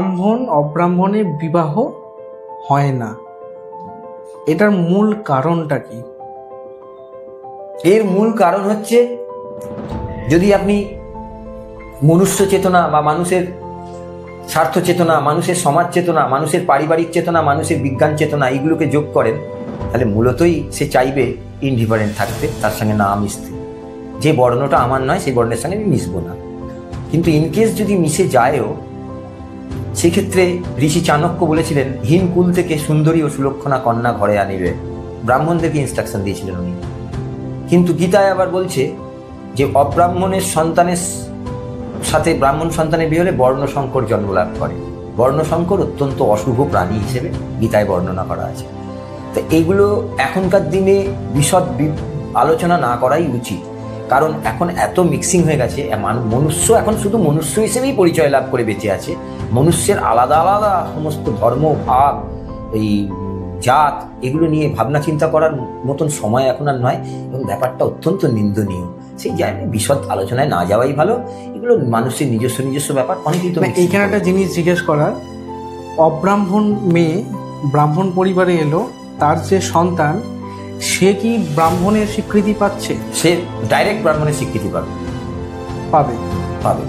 ব্রাহ্মণ অব্রাহ্মণের বিবাহ হয় না, এটার মূল কারণটা কি? এর মূল কারণ হচ্ছে, যদি আপনি মনুষ্য চেতনা বা মানুষের স্বার্থ চেতনা, মানুষের সমাজ চেতনা, মানুষের পারিবারিক চেতনা, মানুষের বিজ্ঞান চেতনা, এইগুলোকে যোগ করেন, তাহলে মূলতই সে চাইবে ইনডিফারেন্ট থাকতে, তার সঙ্গে না মিশতে। যে বর্ণটা আমার নয় সেই বর্ণের সঙ্গে আমি মিশবো না। কিন্তু ইনকেস যদি মিশে যায়ও, সেক্ষেত্রে ঋষি চাণক্য বলেছিলেন, হীন কুল থেকে সুন্দরী ও সুলক্ষণা কন্যা ঘরে আনিবে, ব্রাহ্মণদেরকে ইনস্ট্রাকশন দিয়েছিলেন উনি। কিন্তু গীতায় আবার বলছে যে অব্রাহ্মণের সন্তানের সাথে ব্রাহ্মণ সন্তানের বিয়ে হলে বর্ণশঙ্কর জন্মলাভ করে। বর্ণশঙ্কর অত্যন্ত অশুভ প্রাণী হিসেবে গীতায় বর্ণনা করা আছে। তো এইগুলো এখনকার দিনে বিশদ আলোচনা না করাই উচিত, কারণ এখন এত মিক্সিং হয়ে গেছে। মনুষ্য এখন শুধু মনুষ্য হিসেবেই পরিচয় লাভ করে বেঁচে আছে। মনুষ্যের আলাদা আলাদা সমস্ত ধর্ম, ভাব, এই জাত, এগুলো নিয়ে ভাবনা চিন্তা করার মতন সময় এখন আর নয়, এবং ব্যাপারটা অত্যন্ত নিন্দনীয়। সেই জায়গায় বিশদ আলোচনায় না যাওয়াই ভালো। এগুলো মানুষের নিজস্ব ব্যাপার। অনেকেই তো এইখানে একটা জিনিস জিজ্ঞেস করার, অব্রাহ্মণ মেয়ে ব্রাহ্মণ পরিবারে এলো, তার যে সন্তান সে কি ব্রাহ্মণের স্বীকৃতি পাচ্ছে? সে ডাইরেক্ট ব্রাহ্মণের স্বীকৃতি পাবে। পাবে পাবে